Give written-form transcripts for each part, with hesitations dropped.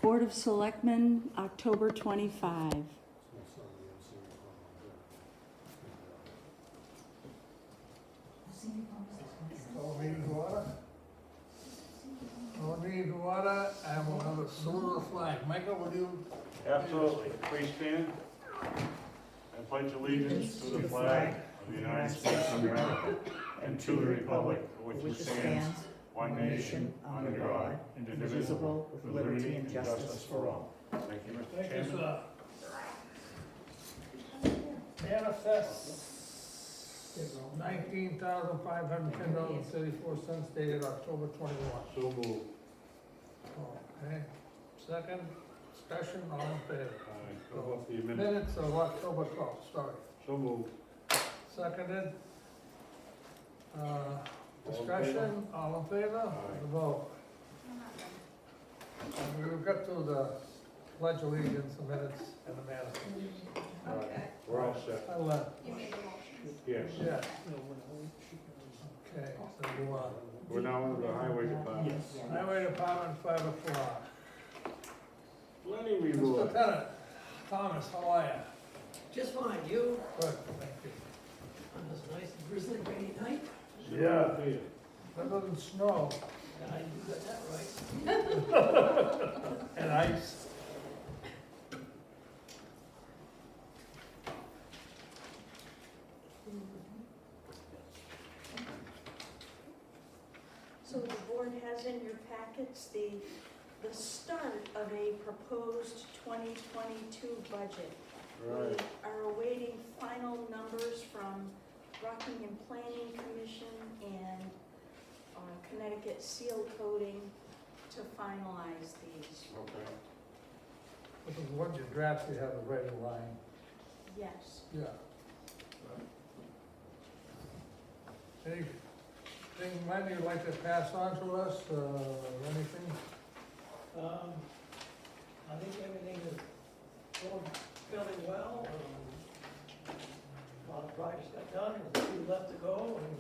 Board of Selectmen, October 25. Call meeting to order, and we'll have a salute of the flag. Michael, will you? Absolutely. Please stand and pledge allegiance to the flag of the United States of America and to the republic for which it stands, one nation, under God, indivisible, with liberty and justice for all. Thank you, Mr. Thank you, Chairman. sir. Manifest $19,510.34 dated October 21. So moved. Okay, second, discussion, all in favor. How about the minutes? Minutes of October 12th, sorry. So moved. Seconded. Discussion, all in favor? Aye. The vote. And we'll get to the pledge allegiance, the minutes, and the manifest. All right, we're all set. I'll let, You made the motion. Yes. yeah. Okay, so you, We're now under the highway department. Highway Department, 5 o'clock. Lenny Mr. review. Lieutenant Thomas, how are you? Just fine, you, Good, thank you. on this nice drizzly rainy night, Yeah. Better than snow you got that right. and ice. So the board has in your packets the start of a proposed 2022 budget. Right. We are awaiting final numbers from Rockingham Planning Commission and Connecticut Seal Coating to finalize these. Okay. But the ones you draft, you have the right line. Yes. Yeah. Anything, Len, you'd like to pass on to us, anything? I think everything is going fairly well. A lot of projects got done, there's a few left to go, and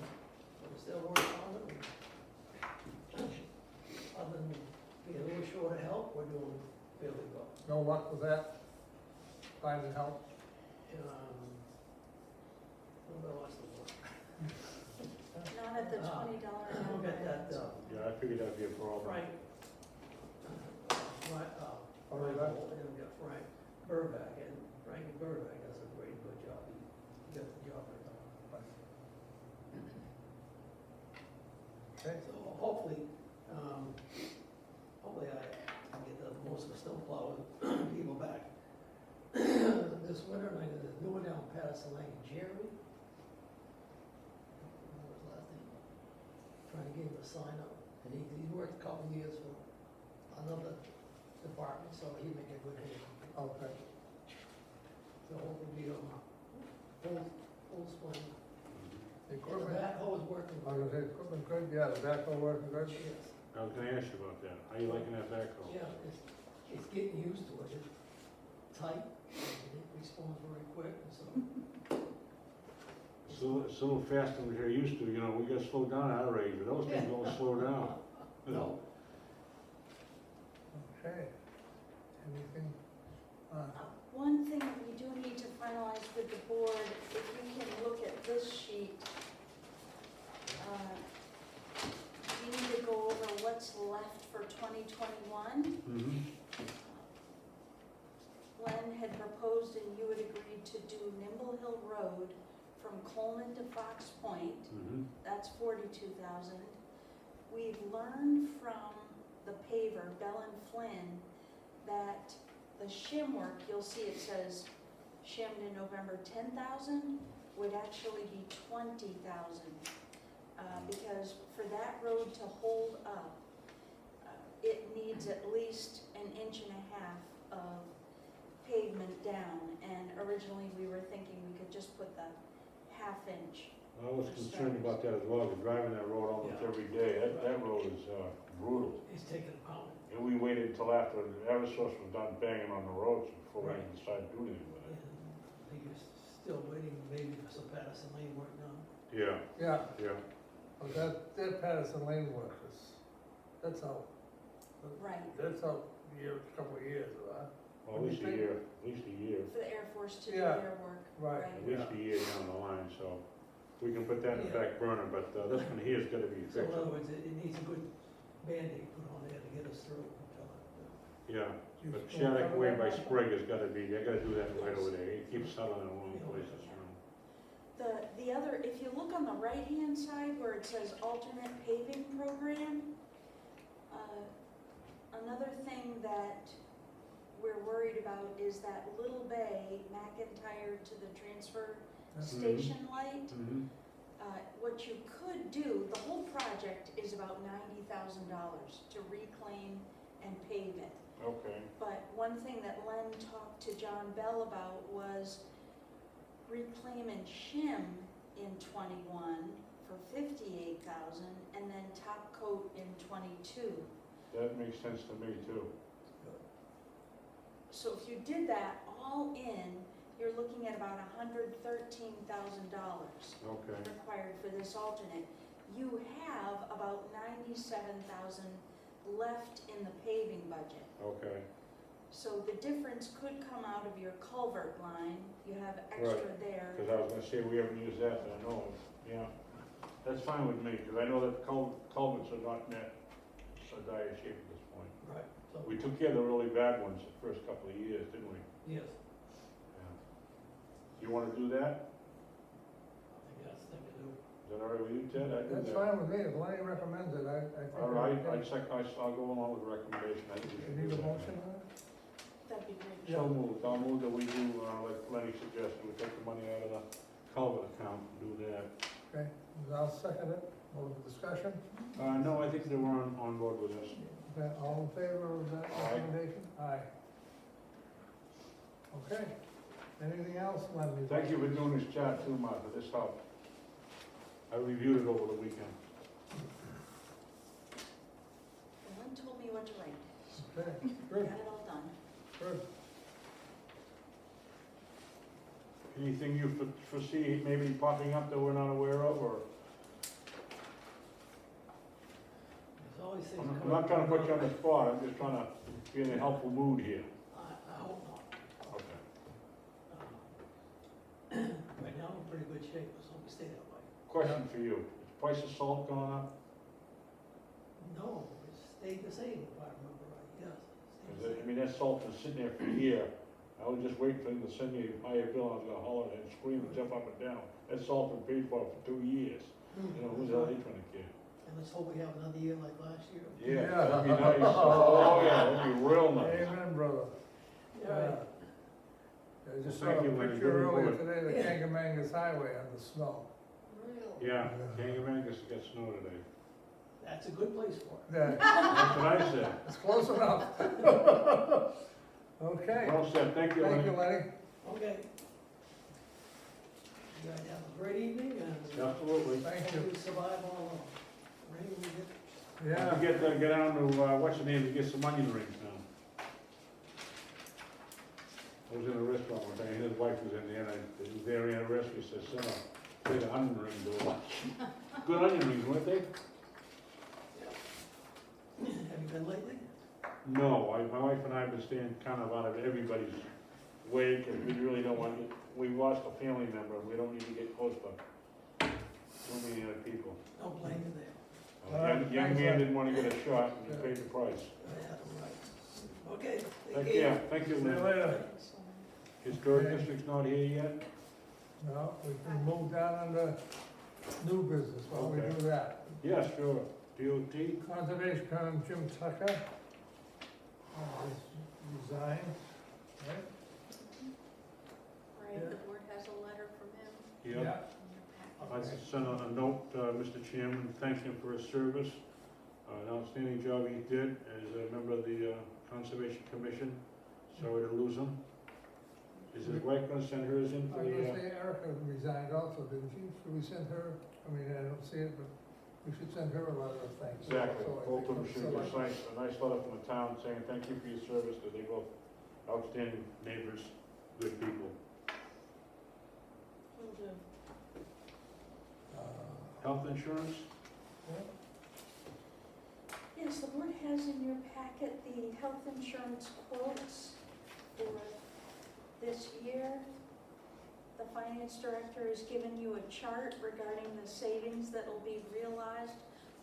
we're still working on it. Other than being a little short of help, we're doing fairly well. No luck with that? Finding help? What else to work? Not at the $20 We'll an get hour. that, Yeah, I figured that'd be a problem. Frank. Frank, Burback? we'll get Frank Burback, and Frankie Burback does a great good job. He got the job right done. Okay, So hopefully, I can get most of the snow plow people back. This winter, and I got this new one down Patterson Lane, Jeremy. What was his last name? Trying to get him to sign up, and he worked a couple of years for another department, so he'd make a good hit. okay. So hopefully, full swing. The The equipment, backhoe is working. I was gonna say, equipment good, yeah, the backhoe working good? Yes. I was gonna ask you about that. How you liking that backhoe? Yeah, it's getting used to it. It's tight, and it responds very quick, and so. It's a little faster than we're used to, you know, we gotta slow down at our age, but those things don't slow down. No. Okay. Anything? One thing that we do need to finalize with the board, if you can look at this sheet, we need to go over what's left for 2021. Mm-hmm. Glenn had proposed and you had agreed to do Nimble Hill Road from Coleman to Fox Point. Mm-hmm. That's 42,000. We've learned from the paver, Bell and Flynn, that the shim work, you'll see it says shimmed in November 10,000, would actually be 20,000. Because for that road to hold up, it needs at least 1.5 inches of pavement down. And originally we were thinking we could just put the 1/2 inch. I was concerned about that as well, 'cause driving that road almost Yeah. every day, that road is brutal. He's taking a pound. And we waited until after Eversource was done banging on the roads before we even decided to do anything with And it. I think he's still waiting maybe for some Patterson Lane work done. Yeah, Yeah, yeah. But they're Patterson Lane workers. That's out. Right, That's out couple of years, huh? Well, at least a year, at least a year, for the Air Force to do Yeah. their work, Right. at least a year down the line, so we can put that in the back burner, but this one here's gotta be So in fixed. other words, it needs a good Band-Aid put on there to get us through until Yeah, You but still Shattuck cover Way that by one? Sprague has gotta be, they gotta do that right over there, it keeps settling in the wrong places, you know. The other, if you look on the right-hand side where it says alternate paving program, another thing that we're worried about is that Little Bay, McIntyre to the transfer station light. Mm-hmm. What you could do, the whole project is about $90,000 to reclaim and pave it. Okay, But one thing that Len talked to John Bell about was reclaim and shim in '21 for $58,000 and then top coat in '22. that makes sense to me too. So if you did that all in, you're looking at about $113,000 Okay, required for this alternate. You have about $97,000 left in the paving budget. okay, So the difference could come out of your culvert line. You have extra there. because I was gonna say, we haven't used that, I know, yeah. That's fine with me, because I know that culverts are not in that dire shape at this point. the, right, so, We took care of the really bad ones the first couple of years, didn't we? yes, Yeah. You wanna do that? I think that's the thing to do. Is that all right with you, Ted? I do That's that. fine with me, if Lenny recommends it, I think. All right, I'll go along with the recommendation, I think we You should need do a that. motion on it? That'd be great. So moved, I'll move that we do, like Lenny suggested, we take the money out of the culvert account and do that. Okay, I'll second it, more discussion? No, I think they were on board with us. Okay, all in favor of that Aye. recommendation? Aye. Okay, anything else, Lenny? Thank you for doing this job too, Martha, this helped. I reviewed it over the weekend. Len told me what to write. Okay, Got good, it all done. good. Anything you foresee maybe popping up that we're not aware of, or? There's always things I'm coming. not trying to put you on the spot, I'm just trying to be in a helpful mood here. I hope not. Okay. Right now, I'm in pretty good shape, so we stay that way. Question for you, is price of salt going up? No, it stayed the same, if I remember right, yes. it stayed the I same. mean, that salt been sitting there for a year. I was just waiting for them to send me a higher bill, I was gonna holler and scream and jump up and down. That salt been paid for 2 years. You know, who's out there trying to get? And let's hope we have another year like last year. Yeah, that'd be nice. Oh, yeah, that'd be real nice. Amen, brother. Yeah. I just saw Thank a you, Lenny. picture Good earlier report. today, the Kangamangas Highway on the snow. Really? Yeah, Kangamangas got snow today. That's a good place for it. Yeah, That's what I said. it's close enough. Okay, Well said, thank you, thank you, Lenny. Lenny. Okay. You guys have a great evening and Absolutely. Thank you. hope you survive all the rain we get. Yeah. Don't forget to get down to, what's your name, to get some onion rings now. I was in a restaurant one day, and his wife was in there, and he was there in a restaurant, he said, son, say the onion rings over. Good onion rings, weren't they? Have you been lately? No, my wife and I have been staying kind of out of everybody's way, because we really don't want to, we lost a family member, and we don't need to get close to too many other people. Don't blame you there. All right, Young thanks, man Len. didn't want to get a shot, and he paid the price. Yeah, right. Okay, Thank take you, care. thank you, See you Lynn. later. Historic Okay. district's not here yet? No, we can move down under new business while we Okay. do that. Yeah, sure. DOT? Conservation Con, Jim Tucker. He's resigned, right? Right, the board has a letter from him Yeah. in your I packet. sent a note, Mr. Chairman, thanking him for his service. An outstanding job he did as a member of the Conservation Commission. Sorry to lose him. Is his wife gonna send hers in I for was gonna the, say Erica resigned also, didn't she? Should we send her, I mean, I don't see it, but we should send her a letter of thanks. exactly, So I both of them think should it's get a nice letter from the town saying thank you for your service, because they both outstanding neighbors, good people. Will do. uh, Health insurance? Yes, the board has in your packet the health insurance quotes for this year. The finance director has given you a chart regarding the savings that will be realized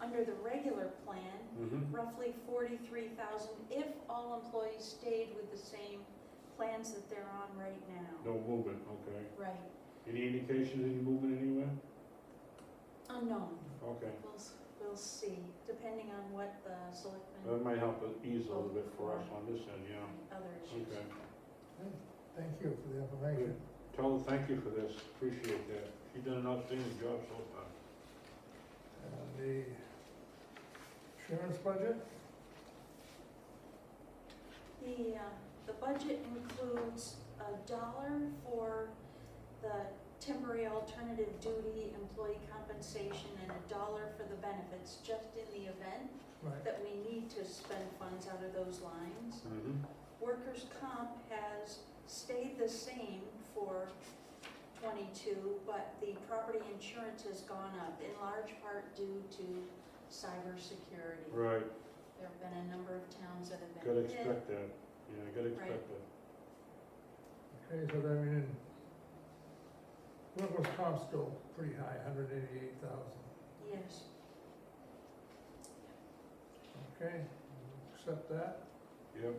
under the regular plan, roughly 43,000 if all employees stayed with the same plans that they're on right now. No movement, okay. Right. Any indication of any movement anywhere? Unknown. Okay. We'll see, depending on what the That selectmen might help us ease a little bit for us on this end, yeah. and other issues. Okay. Thank you for the information. Tell her thank you for this, appreciate that. She's done an outstanding job so far. And the insurance budget? The budget includes $1 for the temporary alternative duty employee compensation and $1 for the benefits, just in the event Right. that we need to spend funds out of those lines. Workers' comp has stayed the same for '22, but the property insurance has gone up, in large part due to cybersecurity. Right, There have been a number of towns that have gotta been hit. expect that, yeah, gotta expect that. Okay, so that means workers' comp's still pretty high, 188,000. Yes. Okay, accept that. Yep,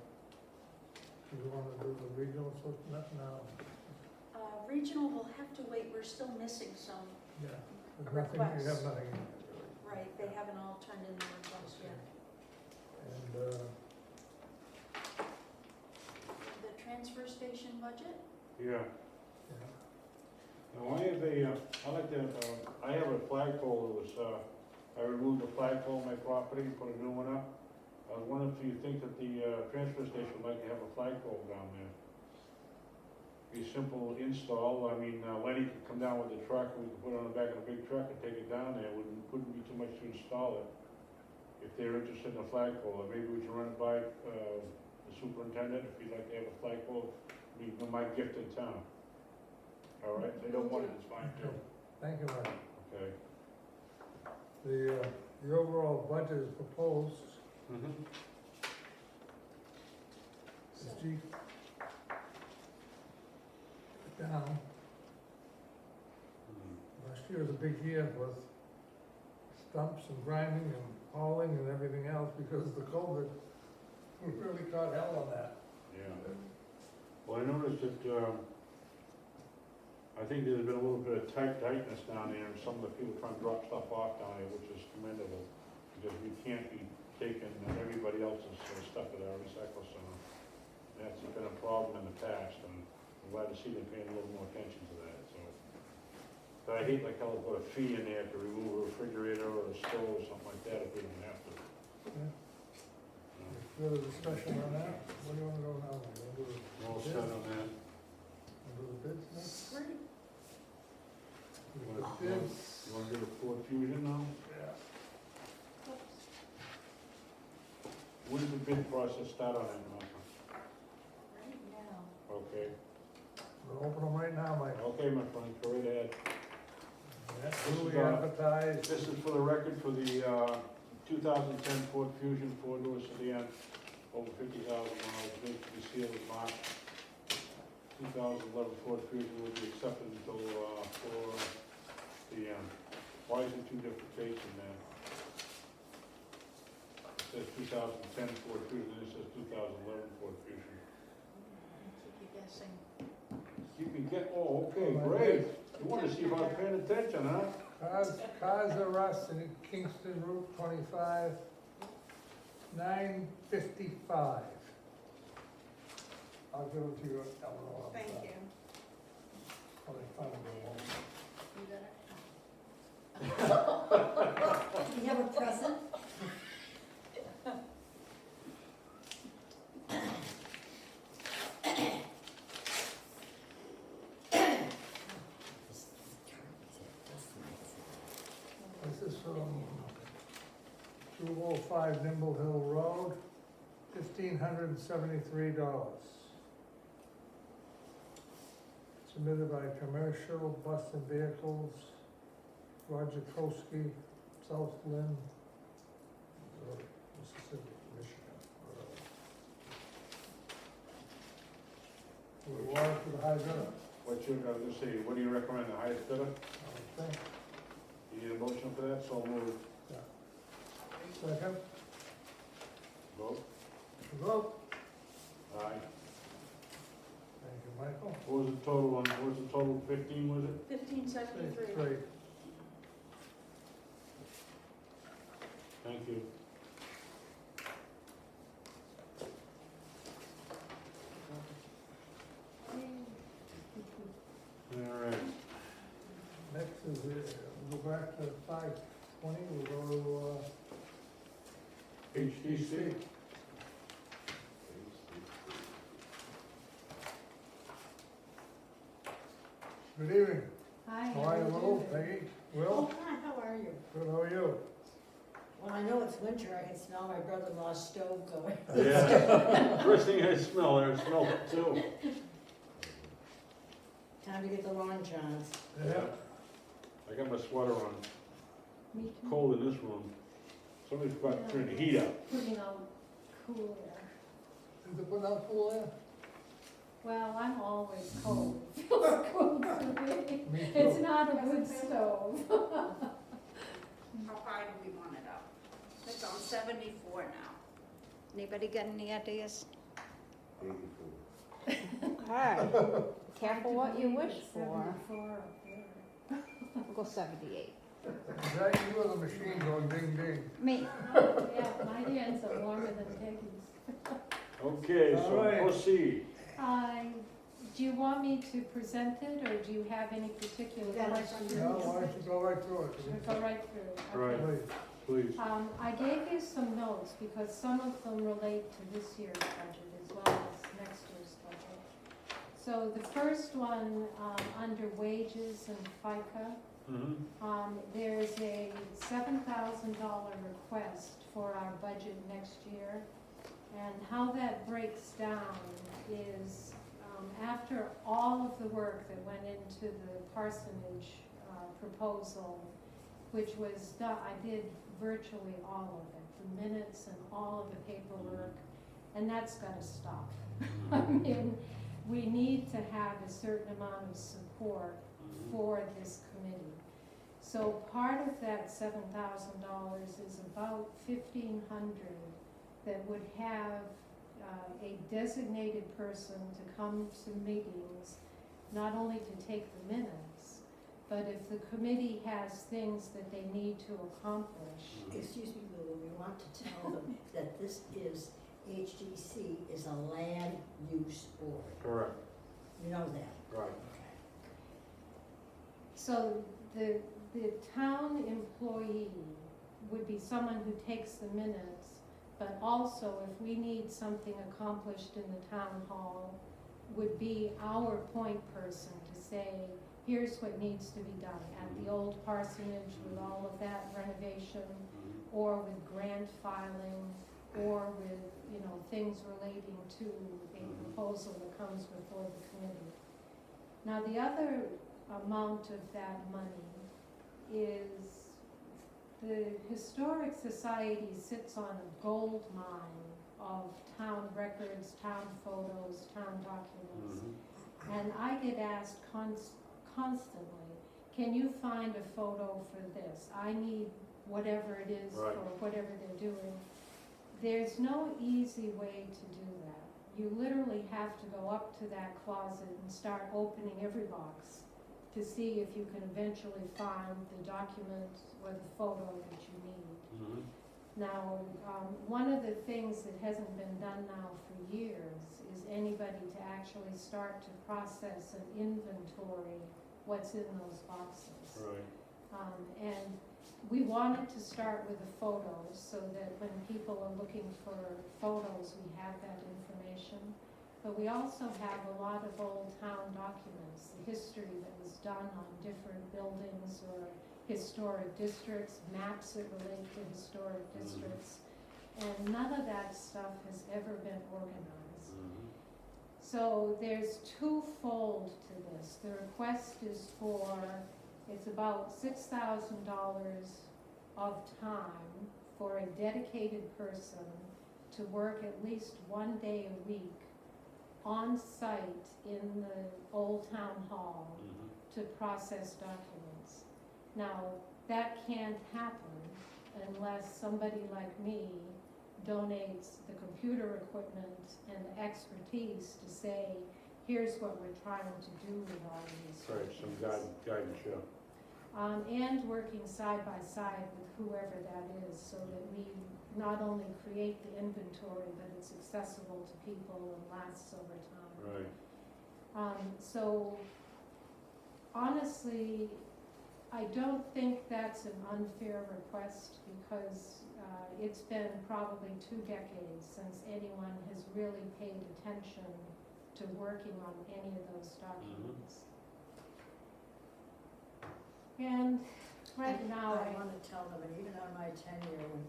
Do you want to do the regional, so not now? Regional will have to wait, we're still missing some, Yeah, there's nothing, you have Requests. nothing in there, really. right, they haven't all turned in their requests yet. And, The transfer station budget? yeah. yeah, Now, I have I like to, I have a flagpole that was, I removed the flagpole on my property and put a new one up. I was wondering if you think that the transfer station would like to have a flagpole down there? Be a simple install, I mean, Lenny could come down with the truck, and we could put it on the back of a big truck and take it down there, wouldn't be too much to install it. If they're interested in a flagpole, or maybe we can run it by, the superintendent, if he'd like to have a flagpole, be my gift in town. All right, they don't want it, it's fine too. thank you, Mike. Okay. The overall budget is proposed, So, is G down. Last year was a big year with stumps and grinding and hauling and everything else because of the COVID. We really caught hell on that. Yeah. Well, I noticed that, I think there's been a little bit of tightness down there, and some of the people trying to drop stuff off down there, which is commendable, because we can't be taking everybody else's stuff at our recycle center. That's been a problem in the past, and I'm glad to see them paying a little more attention to that, so. But I hate like hell to put a fee in there to remove a refrigerator or a stove or something like that if we don't have to. Okay. Any further discussion on that? What do you want to go now? You want to do the All bids? set on that. Want to do the bids next? Great. Do You the wanna- bids? You wanna do the Ford Fusion now? Yeah. When did the bid process start on that, Martha? Right now. Okay, We'll open them right now, Mike. okay, my friend, go right ahead. That's This is, duly advertised. This is for the record for the 2010 Ford Fusion, four-door sedan, over 50,000 miles, made to be sealed in March. 2011 Ford Fusion will be accepted until 4 p.m. Why is it two different dates in there? It says 2010 Ford Fusion, and it says 2011 Ford Fusion. Keep you guessing. You can get, oh, okay, great. You want to see if I was paying attention, huh? Cars R Us in Kingston Route 25, 955. I'll give it to you, Eleanor. Thank you. I'll find it. You got it? Do we have a present? This is from 205 Nimble Hill Road, $1,573. Submitted by Commercial Bus and Vehicles, Roger Kroski, South Lynn, Mississippi, Michigan. We want it to the high bidder, What you, I was gonna say, what do you recommend, the highest bidder? I think. You need a motion for that, so move. Second, Vote. vote. Aye. Thank you, Michael. What was the total on, what was the total, 15, was it? 1573. Great. Thank you. All right. Next is, we'll go back to 520, we'll go to, HTC. good evening. Hi. How are you, Will, Peggy, Oh, Will? hi, how are you? Good, how are you? Well, I know it's winter, I can smell my brother-in-law's stove going. Yeah. First thing I smell, and I smell it too. Time to get the lawn johns. Yeah. I got my sweater on. Me It's cold in this room. Somebody's got to turn the heat up. Putting out cool air. Is it put out cool air? Well, I'm always cold. Feels cold to me. Me It's too. not a wood stove. How high do we want it up? It's on 74 now. Anybody got any ideas? Okay, careful what you wish for. 74 up there. We'll go 78. Is that you or the machine going ding ding? Me. Yeah, my hands are warmer than Peggy's. Okay, All so right. proceed. Do you want me to present it, or do you have any particular Yeah, questions? No, why don't you go right through it? Should I go right through? Right. Okay. Please. Please. I gave you some notes because some of them relate to this year's budget as well as next year's budget. So the first one, under wages and FICA, Mm-hmm. there's a $7,000 request for our budget next year. And how that breaks down is, after all of the work that went into the parsonage proposal, which was done, I did virtually all of it, the minutes and all of the paperwork, and that's gotta stop. I mean, we need to have a certain amount of support for this committee. So part of that $7,000 is about $1,500 that would have a designated person to come to meetings, not only to take the minutes, but if the committee has things that they need to accomplish. Excuse me, Lulu, we want to tell them that this is, HDC is a land use board. Correct. You know that? Right. So the town employee would be someone who takes the minutes, but also if we need something accomplished in the town hall, would be our point person to say, here's what needs to be done at the old parsonage with all of that renovation, or with grant filing, or with, things relating to a proposal that comes before the committee. Now, the other amount of that money is the Historic Society sits on a gold mine of town records, town photos, town documents. And I get asked constantly, can you find a photo for this? I need whatever it is Right. for whatever they're doing. There's no easy way to do that. You literally have to go up to that closet and start opening every box to see if you can eventually find the document or the photo that you need. Now, one of the things that hasn't been done now for years is anybody to actually start to process and inventory what's in those boxes. Right. And we wanted to start with the photos so that when people are looking for photos, we have that information. But we also have a lot of old town documents, the history that was done on different buildings or historic districts, maps that relate to historic districts. And none of that stuff has ever been organized. So there's twofold to this. The request is for, it's about $6,000 of time for a dedicated person to work at least one day a week on site in the old town hall to process documents. Now, that can't happen unless somebody like me donates the computer equipment and the expertise to say, here's what we're trying to do with all of these Right, some documents. guidance, yeah. And working side by side with whoever that is, so that we not only create the inventory, but it's accessible to people and lasts over time. Right. So honestly, I don't think that's an unfair request, because it's been probably 2 decades since anyone has really paid attention to working on any of those documents. And right now, I want to tell them, and even on my tenure, when,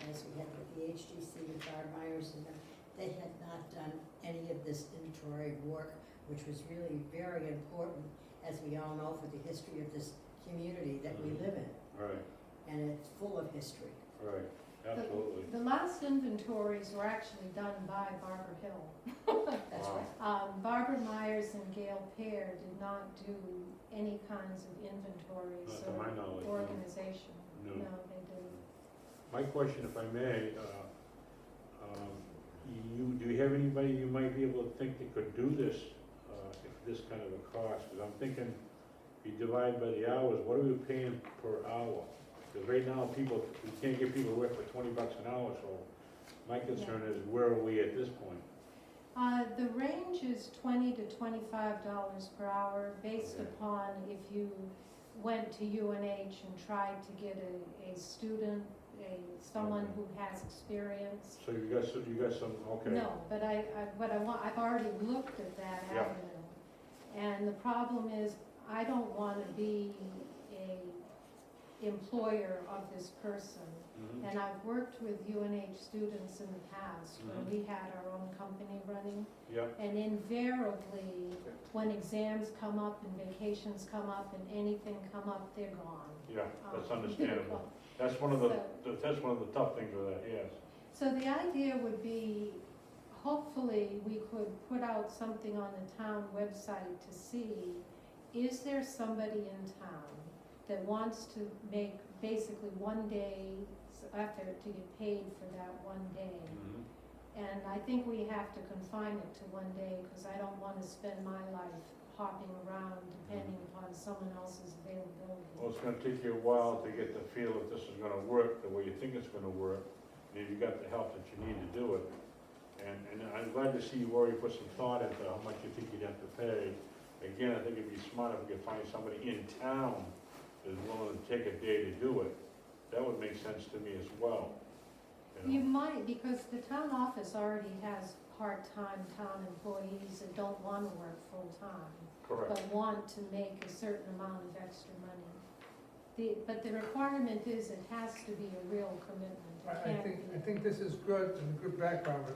as we had with the HDC and Barb Myers and them, they had not done any of this inventory work, which was really very important, as we all know, for the history of this community that we live in. Right, And it's full of history. right, absolutely. the last inventories were actually done by Barbara Hill. That's Wow. right. Barbara Myers and Gail Pear did not do any kinds of inventories Not to or my knowledge, no. organization. No. No, they didn't. My question, if I may, do you have anybody you might be able to think that could do this, if this kind of a cost? Because I'm thinking, if you divide by the hours, what are we paying per hour? Because right now, we can't get people to work for $20 an hour, so my concern is, where are we at this point? The range is $20 to $25 per hour, based Okay. upon if you went to UNH and tried to get a student, someone Okay. who has experience. So you got some, okay. No, but I've already looked at that Yeah. avenue. And the problem is, I don't want to be a employer of this person. Mhm. And I've worked with UNH students in the past when Mhm. we had our own company running. Yeah, And invariably, when exams come up and vacations come up and anything come up, they're gone. yeah, that's They're understandable. gone. That's one of the tough things with that, yes. So the idea would be, hopefully, we could put out something on the town website to see, is there somebody in town that wants to make basically one day's effort to get paid for that one day? Mhm. And I think we have to confine it to one day, because I don't want to spend my life hopping around depending upon someone else's availability. Well, it's gonna take you a while to get the feel if this is gonna work the way you think it's gonna work, and if you got the help that you need to do it. And I'm glad to see you already put some thought into how much you think you'd have to pay. Again, I think it'd be smart if we could find somebody in town that's willing to take a day to do it. That would make sense to me as well. You know? might, because the town office already has part-time town employees that don't want to work full-time, Correct. but want to make a certain amount of extra money. But the requirement is it has to be a real commitment. It I can't think, be. I think this is good and a good background, but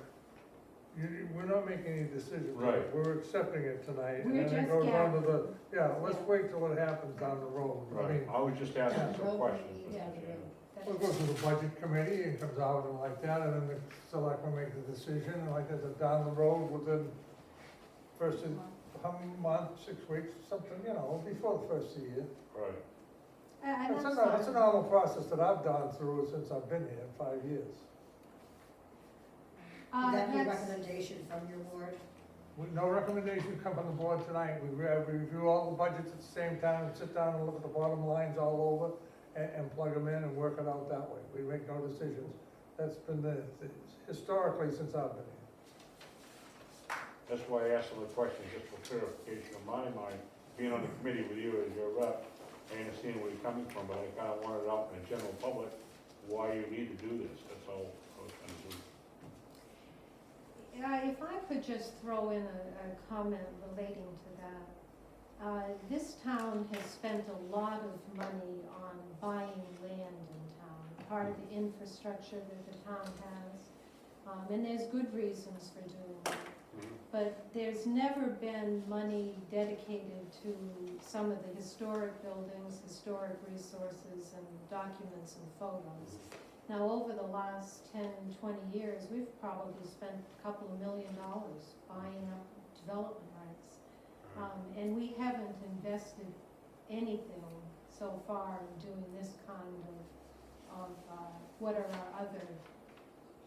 we're not making any decisions. Right. We're accepting it tonight. We're And then it just goes on to gathering. let's Yeah. wait till it happens down the road. I Right, mean, I was just asking some Road questions, maybe, Mr. yeah, Chairman. we'll go to the budget committee and comes out and like that, and then the selectmen make the decision, and like I said, down the road within first, how many months, 6 weeks, something, before the first of the year. Right, And It's that's a fine. normal process that I've gone through since I've been here, 5 years. Would that be a That's- recommendation from your board? With no recommendation come from the board tonight, we review all the budgets at the same time, and sit down and look at the bottom lines all over, and plug them in and work it out that way. We make no decisions. That's been historically since I've been here. that's why I asked all the questions, just for clarification of my mind. Being on the committee with you as your rep, I understand where you're coming from, but I kinda wanted out in the general public why you need to do this, that's all I was trying to do. If I could just throw in a comment relating to that. This town has spent a lot of money on buying land in town, part of the infrastructure that the town has. And there's good reasons for doing that. but there's never been money dedicated to some of the historic buildings, historic resources, and documents and photos. Now, over the last 10, 20 years, we've probably spent a couple of $1 million buying up development rights. And we haven't invested anything so far in doing this kind of what are our other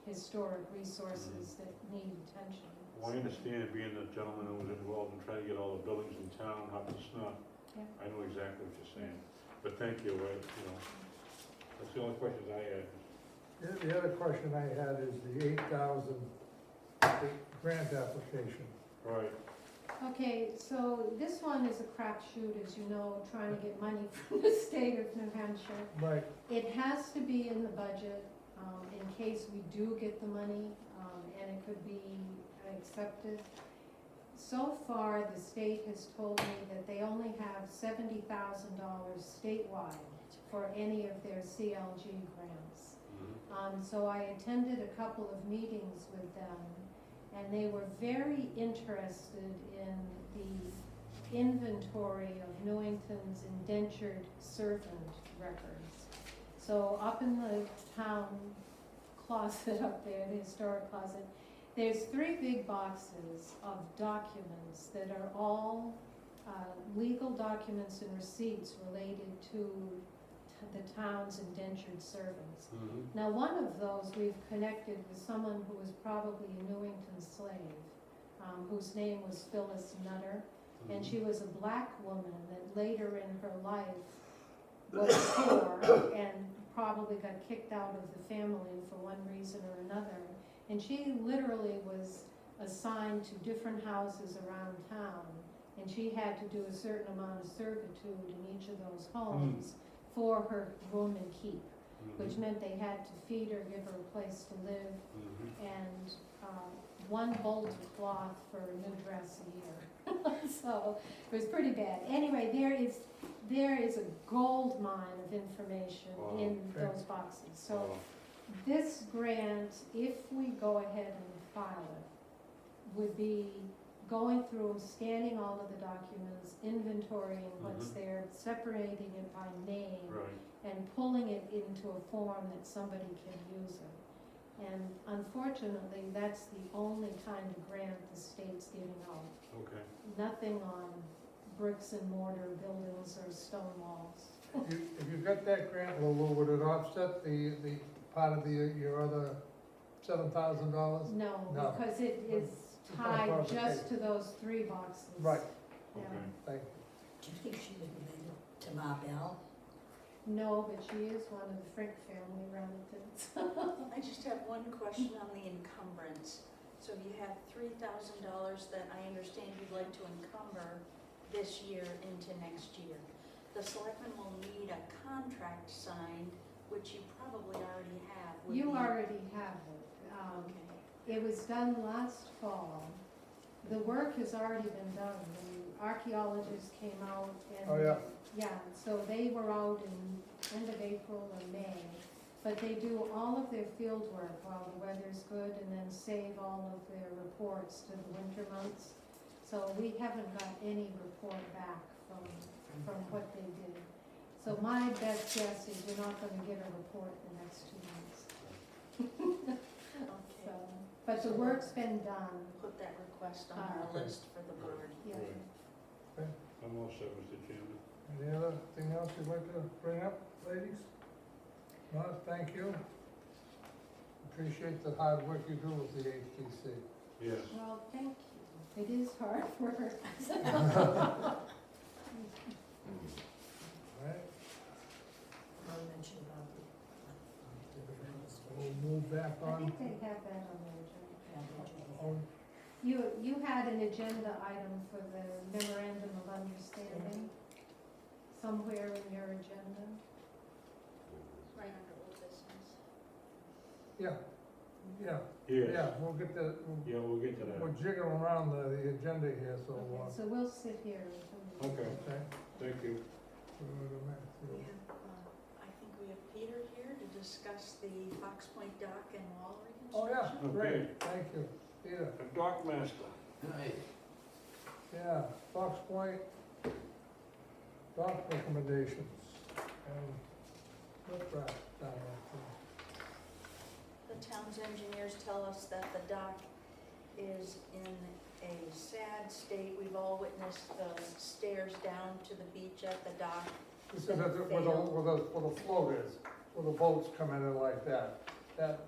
historic resources that need attention. Well, I understand, being the gentleman who was involved in trying to get all the buildings in town up to snuff. Yeah. I know exactly what you're saying, but thank you, that's the only questions I had. The other question I had is the 8,000 grant application. Right, Okay, so this one is a crapshoot, as you know, trying to get money from the state of New Hampshire. Right, It has to be in the budget, in case we do get the money, and it could be accepted. So far, the state has told me that they only have $70,000 statewide for any of their CLG grants. So I attended a couple of meetings with them, and they were very interested in the inventory of Newington's indentured servant records. So up in the town closet up there, the historic closet, there's 3 big boxes of documents that are all legal documents and receipts related to the town's indentured servants. Now, one of those we've connected with someone who was probably a Newington slave, whose name was Phyllis Nutter, and she was a black woman that later in her life was poor and probably got kicked out of the family for one reason or another. And she literally was assigned to different houses around town, and she had to do a certain amount of servitude in each of those homes for her room and keep, which meant they had to feed her, give her a place to live, and 1 bolt of cloth for a new dress a year. So it was pretty bad. Anyway, there is a gold mine of information in those boxes. So this grant, if we go ahead and file it, would be going through, scanning all of the documents, inventorying what's there, separating it by name, and pulling it into a form that somebody can use it. And unfortunately, that's the only kind of grant the state's giving out. Okay. Nothing on bricks and mortar buildings or stone walls. if you got that grant, Lulu, would it offset the part of your other $7,000? No, No. because it is tied just to those 3 boxes. Right, Yeah. Okay. thank you. Do you think she was related to Ma Bell? No, but she is one of the Frick family relatives. I just have one question on the encumbrance. So you have $3,000 that I understand you'd like to encumber this year into next year. The selectmen will need a contract signed, which you probably already have. with You the- already have it. Okay. It was done last fall. The work has already been done. The archaeologists came out and. Oh, yeah. Yeah, so they were out in end of April or May, but they do all of their field work while the weather's good and then save all of their reports to the winter months. So we haven't got any report back from what they did. So my best guess is you're not gonna get a report in the next 2 months. Okay, So, but the work's been done. put that request on our Okay. list for the board. Yeah. I'm all set, Mr. Chairman. Any other thing else you'd like to bring up, ladies? No, thank you. Appreciate the hard work you do with the HTC. Yes. Well, thank you. It is hard work. Right, I'll mention about the rentals. we'll move back I on. think they have that on their agenda. Yeah, they do. Oh, You had an agenda item for the memorandum of understanding somewhere in your agenda. Right under old business. Yeah, Yes. we'll get the, Yeah, we'll get to that. we're jiggling around the agenda here, so, Okay, so we'll sit here until. Okay. okay. Thank you. We have, I think we have Peter here to discuss the Fox Point dock and wall Oh, reconstruction. yeah, great, thank you. Peter, The dock master. yeah, Fox Point, dock recommendations, and riprap down there. The town's engineers tell us that the dock is in a sad state. We've all witnessed the stairs down to the beach at the dock. This is where the float is, where the boats come in and like that. That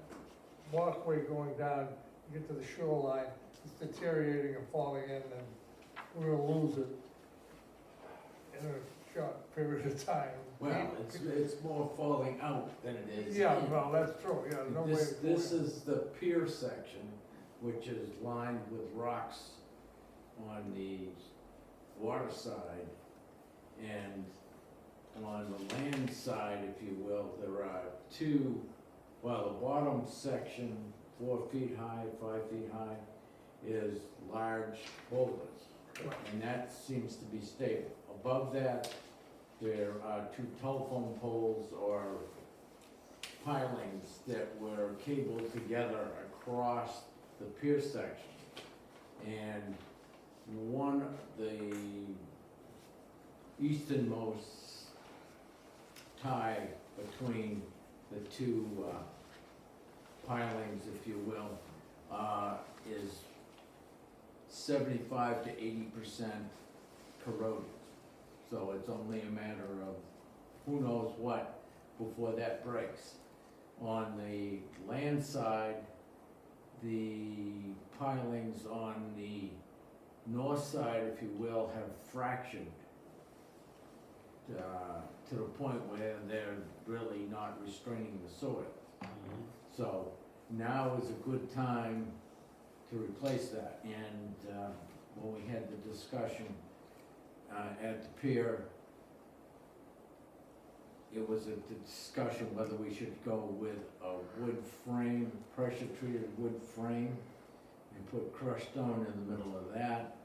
walkway going down, you get to the shoreline, it's deteriorating and falling in, and we're gonna lose it in a short period of time. Well, it's more falling out than it is Yeah, in. well, that's true, yeah, no way. This is the pier section, which is lined with rocks on the water side. And on the land side, if you will, there are two, well, the bottom section, 4 feet high, 5 feet high, is large boulders. And that seems to be stable. Above that, there are 2 telephone poles or pilings that were cabled together across the pier section. And the easternmost tie between the 2 pilings, if you will, is 75 to 80% corroded. So it's only a matter of who knows what before that breaks. On the land side, the pilings on the north side, if you will, have fractured to the point where they're really not restraining the soil. So now is a good time to replace that. And when we had the discussion at the pier, it was a discussion whether we should go with a wood frame, pressure treated wood frame, and put crushed stone in the middle of that,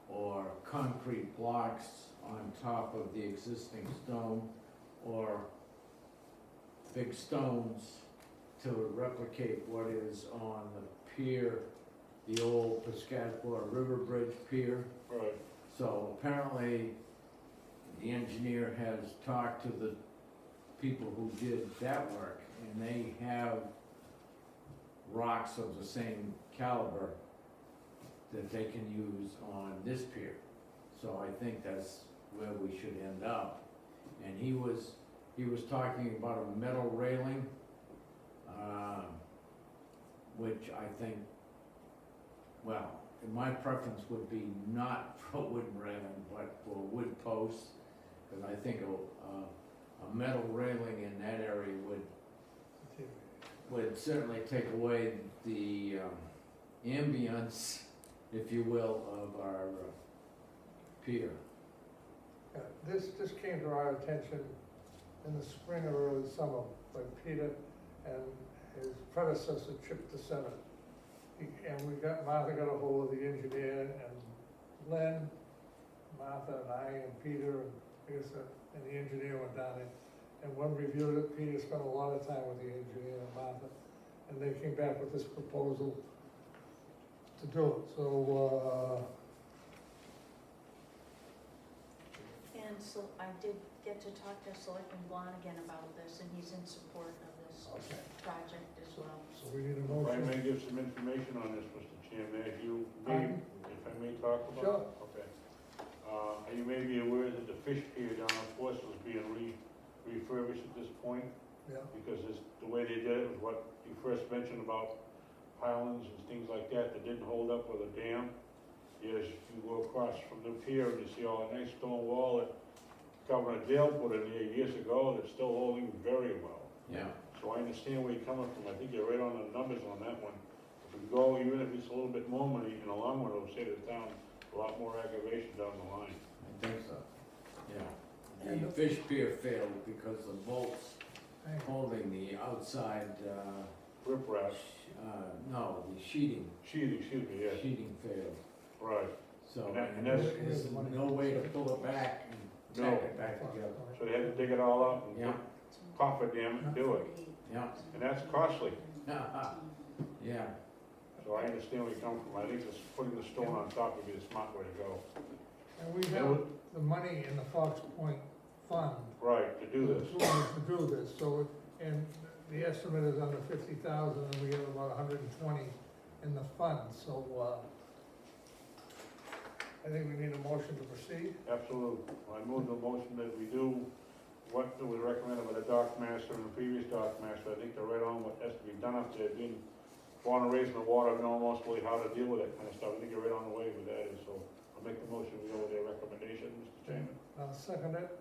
or concrete blocks on top of the existing stone, or big stones to replicate what is on the pier, the old Piscataqua River Bridge pier. Right. So apparently, the engineer has talked to the people who did that work, and they have rocks of the same caliber that they can use on this pier. So I think that's where we should end up. And he was talking about a metal railing, which I think, well, my preference would be not for a wooden railing, but for wood posts, because I think a metal railing in that area would certainly take away the ambience, if you will, of our pier. Yeah, this came to our attention in the spring or early summer when Peter and his predecessor chipped the cement. And Martha got a hold of the engineer, and Len, Martha and I and Peter and the engineer went down there. And when reviewed it, Peter spent a lot of time with the engineer and Martha, and they came back with this proposal to do it. So, And so I did get to talk to Selectman Blonigan about this, and he's in support of this okay, project as well. so we need a If I motion. may give some information on this, Mr. Chairman, if I may talk about it? Sure. Okay. You may be aware that the fish pier down on Fourth was being refurbished at this point, Yeah, because the way they did it was what you first mentioned about pilings and things like that didn't hold up with a dam. Yes, you go across from the pier and you see all that nice stone wall that Governor Dale put in there years ago, that's still holding very well. Yeah. So I understand where you're coming from. I think you're right on the numbers on that one. If we go, even if it's a little bit more money, in the long run, it'll save the town a lot more aggravation down the line. I think so, yeah. And The the- fish pier failed because the bolts thank you. holding the outside, Rip rap, no, the sheeting excuse me, yeah, failed. right. So, And that- and there's that's- no way to pull it back and tack it back together. So they had to dig it all up and Yeah, coffer dam it and do it. yeah, And that's costly. yeah. So I understand where you come from. I think just putting the stone on top would be the smart way to go. And we have the money in the Fox Point Fund. Right, to do this. To do this, so, and the estimate is under 50,000, and we have about 120 in the fund, so, I think we need a motion to proceed. Absolutely. I move the motion that we do what was recommended by the dock master and the previous dock master. I think they're right on what has to be done up there, being born and raised in the water, know mostly how to deal with that kind of stuff. I think you're right on the way with that, and so I'll make the motion, we go with their recommendation, Mr. Chairman. I'll second it.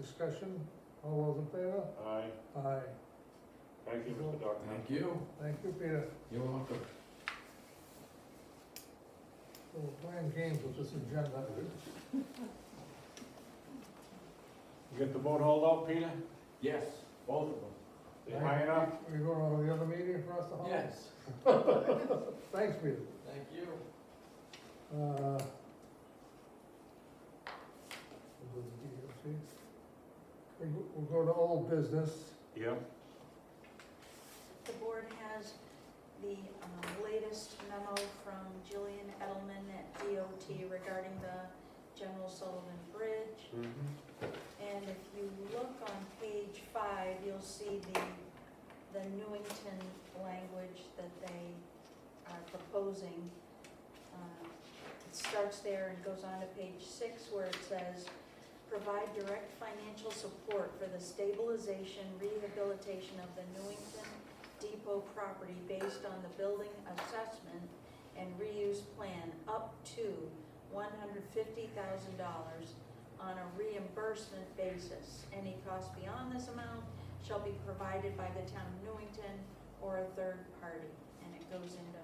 Discussion, all those in favor? Aye. Aye. Thank you, Mr. Dock Thank Master. you. Thank you, Peter. You're welcome. So we're playing games with this agenda. You get the boat hauled out, Peter? Yes, both of them. They high enough? We going to the other meeting for us to hold? Yes. Thanks, Peter. Thank you. We'll do the DOT. We'll go to old business. Yep. The board has the latest memo from Jillian Edelman at DOT regarding the General Sullivan Bridge. And if you look on page 5, you'll see the Newington language that they are proposing. It starts there and goes on to page 6 where it says, provide direct financial support for the stabilization, rehabilitation of the Newington Depot property based on the building assessment and reuse plan up to $150,000 on a reimbursement basis. Any cost beyond this amount shall be provided by the town of Newington or a third party, and it goes into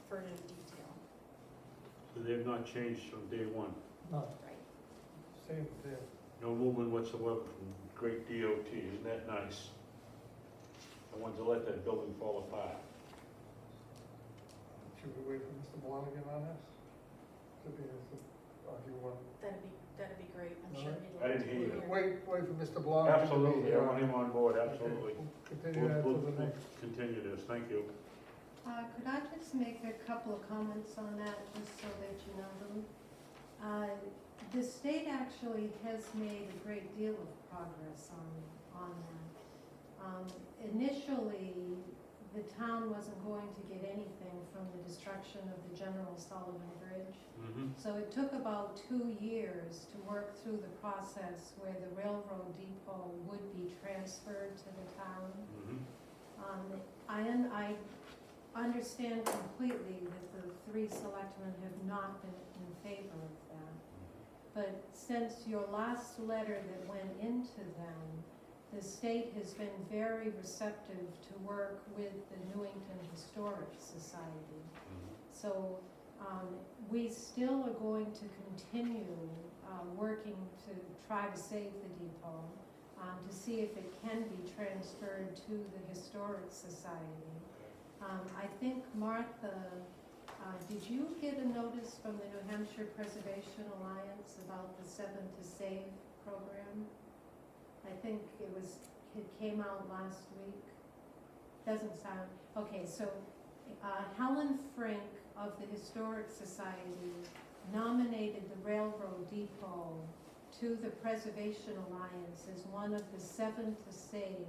further detail. So they've not changed from day one. No, Right. same there. No movement whatsoever from great DOT. Isn't that nice? I wanted to let that building fall apart. Should we wait for Mr. Blonigan on this? Should be, or do you want? That'd be great, I'm sure he'd I like didn't to hear be you. here. Wait for Mr. Blonigan. Absolutely, I want him on board, absolutely. We'll continue that to the next. Continue this, thank you. Could I just make a couple of comments on that, just so that you know them? The state actually has made a great deal of progress on that. Initially, the town wasn't going to get anything from the destruction of the General Sullivan Bridge. So it took about 2 years to work through the process where the railroad depot would be transferred to the town. I understand completely that the 3 selectmen have not been in favor of that. But since your last letter that went into them, the state has been very receptive to work with the Newington Historic Society. So we still are going to continue working to try to save the depot, to see if it can be transferred to the Historic Society. I think, Martha, did you get a notice from the New Hampshire Preservation Alliance about the 7 to Save program? I think it came out last week. Doesn't sound, okay, so Helen Frink of the Historic Society nominated the Railroad Depot to the Preservation Alliance as one of the 7 to Save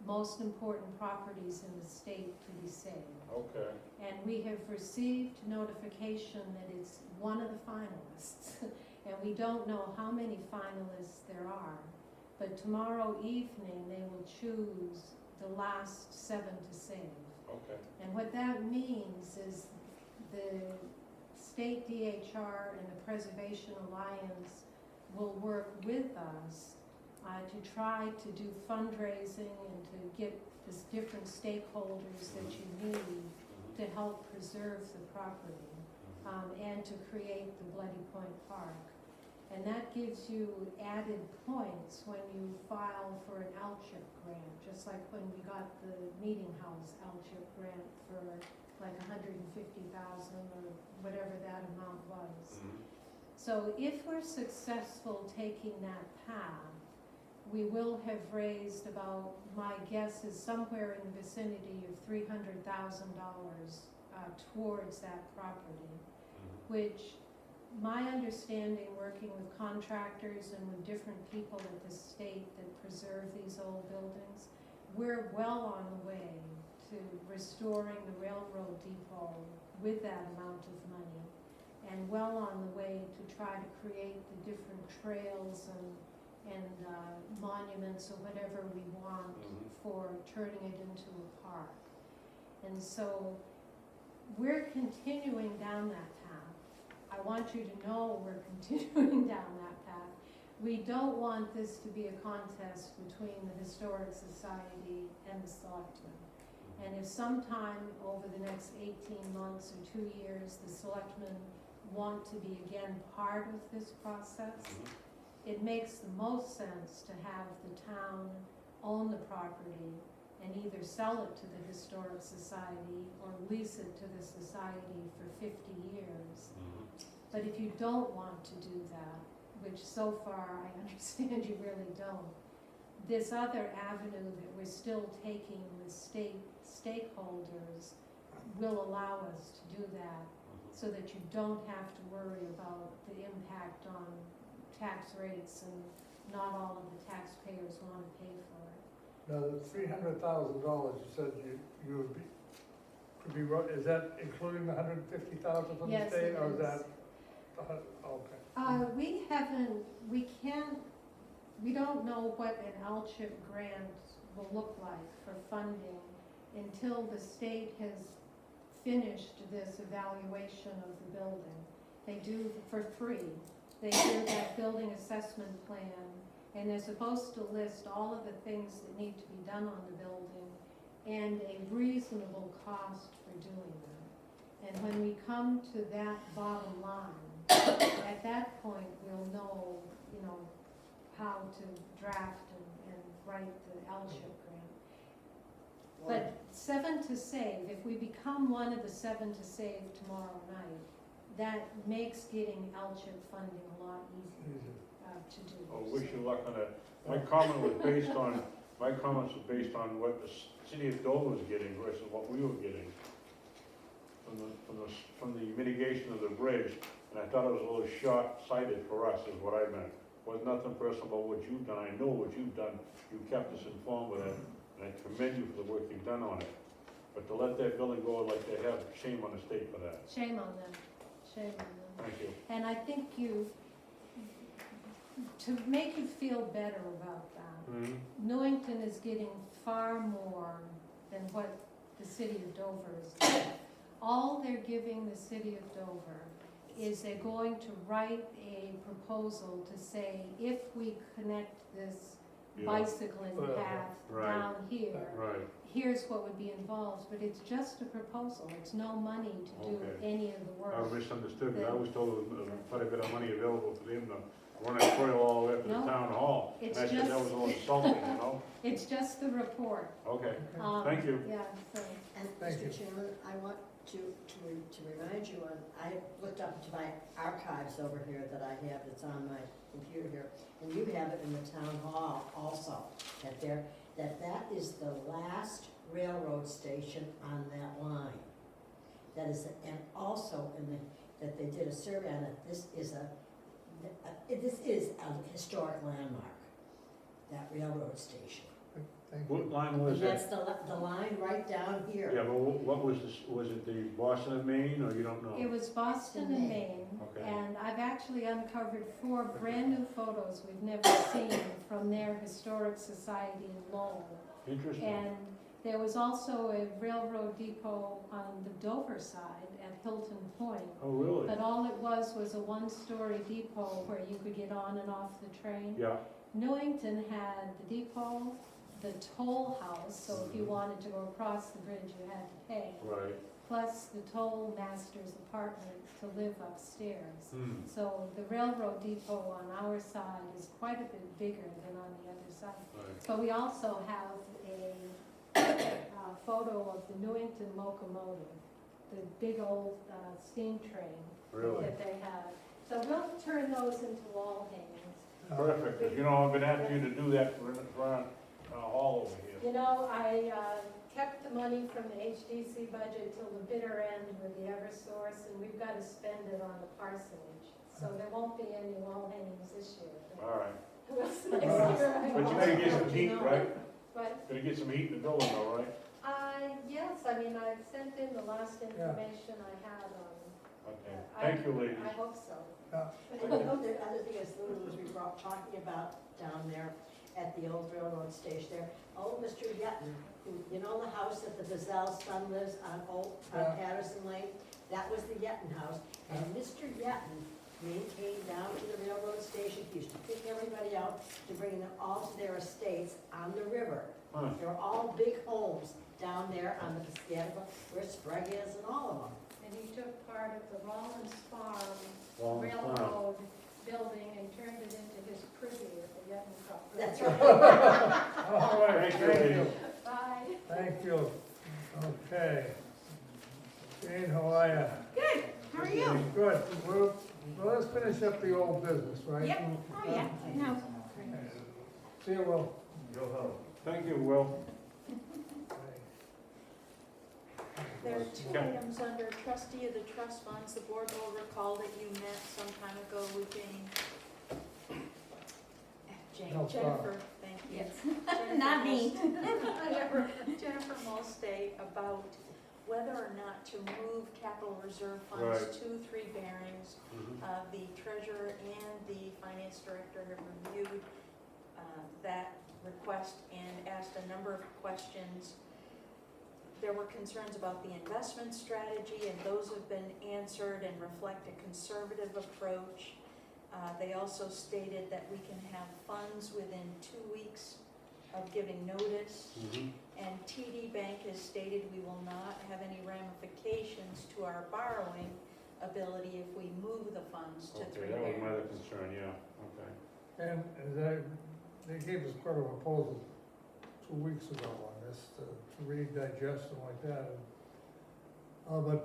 most important properties in the state to be saved. Okay. And we have received notification that it's one of the finalists. And we don't know how many finalists there are. But tomorrow evening, they will choose the last 7 to save. Okay. And what that means is the state DHR and the Preservation Alliance will work with us to try to do fundraising and to get the different stakeholders that you need to help preserve the property and to create the Bloody Point Park. And that gives you added points when you file for an LCHIP grant, just like when we got the Meeting House LCHIP grant for like $150,000 or whatever that amount was. So if we're successful taking that path, we will have raised about, my guess is somewhere in the vicinity of $300,000 towards that property, which my understanding, working with contractors and with different people at the state that preserve these old buildings, we're well on the way to restoring the railroad depot with that amount of money, and well on the way to try to create the different trails and monuments or whatever we want for turning it into a park. And so we're continuing down that path. I want you to know we're continuing down that path. We don't want this to be a contest between the Historic Society and the Selectmen. And if sometime over the next 18 months or 2 years, the Selectmen want to be again part of this process, it makes the most sense to have the town own the property and either sell it to the Historic Society or lease it to the society for 50 years. But if you don't want to do that, which so far I understand you really don't, this other avenue that we're still taking with state stakeholders will allow us to do that, so that you don't have to worry about the impact on tax rates and not all of the taxpayers want to pay for it. Now, the $300,000 you said you would be, could be, is that including the $150,000 from the Yes, state, it or is is. that, okay. We don't know what an LCHIP grant will look like for funding until the state has finished this evaluation of the building. They do for free. They do that building assessment plan, and they're supposed to list all of the things that need to be done on the building and a reasonable cost for doing them. And when we come to that bottom line, at that point, we'll know, how to draft and write the LCHIP grant. But 7 to Save, if we become one of the 7 to Save tomorrow night, that makes getting LCHIP funding a lot easier to do. Oh, wish you luck on that. My comments were based on what the city of Dover was getting versus what we were getting from the mitigation of the bridge, and I thought it was a little short-sighted for us, is what I meant. Was nothing personal about what you've done. I know what you've done. You kept us informed with it, and I commend you for the work you've done on it. But to let that building go like they have, shame on the state for that. Shame on them, shame on them. Thank you. And I think to make you feel better about that, Newington is getting far more than what the city of Dover is doing. All they're giving the city of Dover is they're going to write a proposal to say, if we connect this bicycling path down here, here's what would be involved, but it's just a proposal. It's no money to do any of the work. I misunderstood, because I was told there was quite a bit of money available for them to run a trail all the way up to the town hall. It's and I said that was a little insulting, It's just the report. Okay, thank you. Yeah, so. And Thank you. Mr. Chairman, I want to remind you, I looked up into my archives over here that I have, that's on my computer here, and you have it in the town hall also, that is the last railroad station on that line. That is, and also that they did a survey on it, this is a historic landmark, that railroad station. Thank you. What line was And it? that's the line right down here. Yeah, but what was this, was it the Boston and Maine, or you don't know? It was Boston and Maine, Okay. and I've actually uncovered 4 brand-new photos we've never seen from their historic society in Lowell. Interesting. And there was also a railroad depot on the Dover side at Hilton Point. Oh, really? But all it was a 1-story depot where you could get on and off the train. Yeah, Newington had the depot, the toll house, so if you wanted to go across the bridge, you had to pay, right. plus the toll master's apartment to live upstairs. Hmm. So the railroad depot on our side is quite a bit bigger than on the other side. Right. But we also have a photo of the Newington locomotive, the big old steam train Really? that they had. So we'll turn those into wall hangings. Perfect, 'cause you know, I've been asking you to do that for all over here. You know, I kept the money from the HDC budget till the bitter end with the Eversource, and we've got to spend it on the parsonage. So there won't be any wall hangings this year. All right, We'll see next year. I but you hope. gotta get some heat, right? But, Gotta get some heat in the building though, right? yes, I mean, I've sent in the last information I had on. Okay, thank you, ladies. I hope so. And you know, the other thing is, Lou was we were talking about down there at the old railroad station there, old Mr. Yetton, who, you know the house that the Bazel's son lives on Patterson Lane? That was the Yetton house, and Mr. Yetton maintained down to the railroad station, he used to pick everybody out to bring them all to their estates on the river. Huh. They were all big homes down there on the Piscataqua, where Sprague is and all of them. And he took part of the Rollins Farm Rollins Farm. Railroad building and turned it into his privy at the Yetton property. That's right. All right, Thank you, thank you. ladies. Bye. Thank you. Okay. Jane, how are you? Good, how are you? Good. Well, let's finish up the old business, right? Yep. Oh, yeah, no. See you, Will. Thank you, Will. There are two items under trustee of the trust funds. The board will recall that you met some time ago with No, Jennifer, thank you. Yes. Jennifer Not me. Jennifer Mulstay about whether or not to move capital reserve funds Right. to three bearings. The treasurer and the finance director have reviewed that request and asked a number of questions. There were concerns about the investment strategy, and those have been answered and reflect a conservative approach. They also stated that we can have funds within 2 weeks of giving notice. And TD Bank has stated we will not have any ramifications to our borrowing ability if we move the funds to Okay, three that was my other bearings. concern, yeah, okay. And they gave us quite a proposal 2 weeks ago on this to read, digest, and like that. But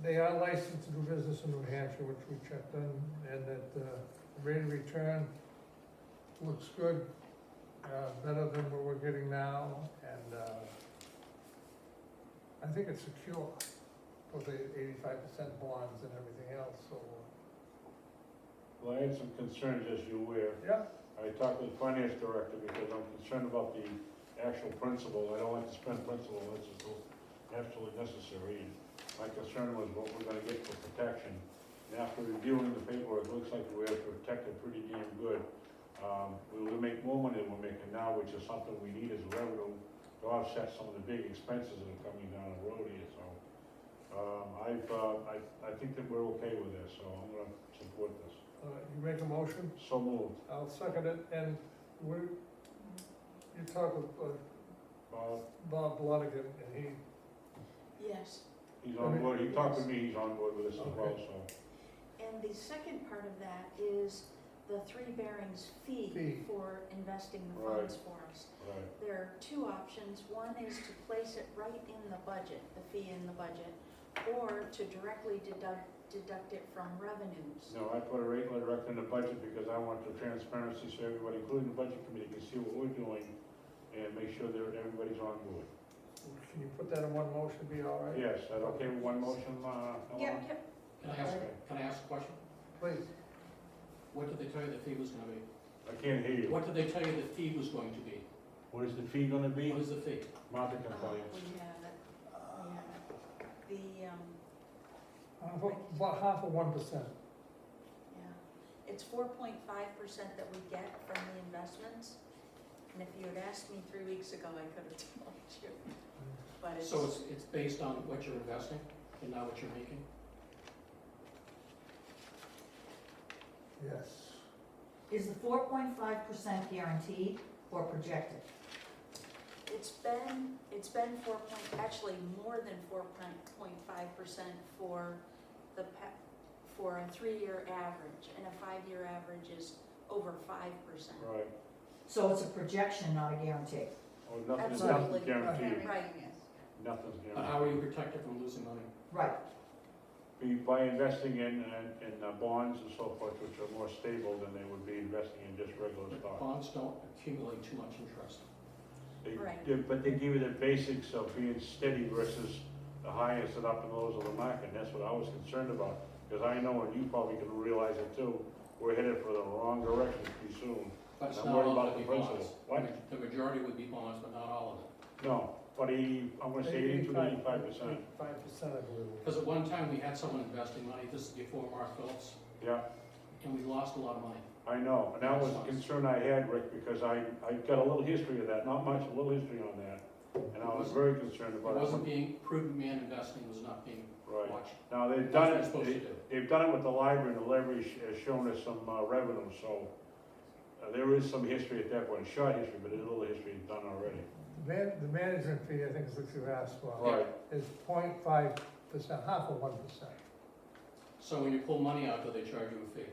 they are licensed to do business in New Hampshire, which we checked on, and that the rate of return looks good, better than what we're getting now, and I think it's secure for the 85% bonds and everything else, so, Well, I had some concerns, as you're aware. yeah. I talked with the finance director because I'm concerned about the actual principal. I don't like to spend principal unless it's absolutely necessary. And my concern was what we're gonna get for protection. And after reviewing the paperwork, it looks like we're protected pretty damn good. We will make more money than we're making now, which is something we need as revenue to offset some of the big expenses that are coming down the road here, so. I think that we're okay with this, so I'm gonna support this. You make a motion, So moved. I'll second it, and you talk with Bob Blonigan, and he, Yes. He's on board, he talked to me, he's on board with this as well, so. And the second part of that is the three bearings fee Fee. for investing the Right. funds for us. Right. There are two options. One is to place it right in the budget, the fee in the budget, or to directly deduct it from revenues. No, I put a rate direct in the budget because I want the transparency so everybody, including the budget committee, can see what we're doing and make sure that everybody's on board. can you put that in one motion, be all right? Yes, that okay with one motion, Ellen? Yep. Can I ask a question? Please. What did they tell you the fee was gonna be? I can't hear you. What did they tell you the fee was going to be? What is the fee gonna be? What is the fee? Martha can tell you. We have it. We have it. About half of 1%. Yeah, it's 4.5% that we get from the investments. And if you had asked me 3 weeks ago, I could have told you. But it's, So it's based on what you're investing and not what you're making? Yes. Is the 4.5% guaranteed or projected? it's been actually more than 4.5% for for a 3-year average, and a 5-year average is over 5%. Right. So it's a projection, not a guarantee. Oh, nothing's Absolutely. guaranteed. Right. Nothing's But how are guaranteed. you protected from losing money? Right. by investing in bonds and so forth, which are more stable than they would be investing in just regular stocks. Bonds don't accumulate too much interest. Right. But they give you the basics of being steady versus the highs and up and lows of the market, and that's what I was concerned about. Because I know, and you probably can realize it too, we're headed for the wrong direction pretty soon. But it's I'm not worried all about gonna be the principal. bonds. What? The majority would be bonds, but not all of it. No, but I'm gonna say 80 to 85%. 85%, I believe. Because at one time, we had someone investing money, this is before Mark Phillips, Yeah, and we lost a lot of money. I know, and that was a concern I had, Rick, because I got a little history of that, not much, a little history on that. And I was very concerned It about it. wasn't being, prudent man investing was not being Right. watched. Now, they've That's done what it, it's supposed to do. they've done it with the library, and the library has shown us some revenue, so there is some history at that point, short history, but there's a little history done already. The management fee, I think is what you asked for, Right, is 0.5%, half of 1%, So when you pull money out, do they charge you a fee?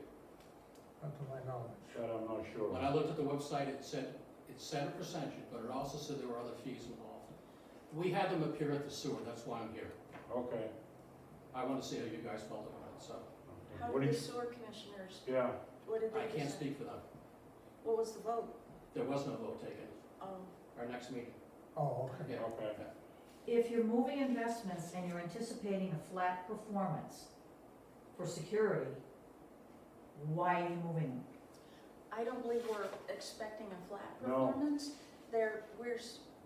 not to my knowledge. that I'm not sure. When I looked at the website, it said a percentage, but it also said there were other fees involved. We had them appear at the sewer, that's why I'm here. Okay. I want to see how you guys felt about it, so How What do did the you, sewer commissioners, yeah, what did I they can't decide? speak for them. What was the vote? There was no vote taken. Oh, Our next meeting. Oh, okay. Yeah. okay. If you're moving investments and you're anticipating a flat performance for security, why are you moving them? I don't believe we're expecting a flat No. performance.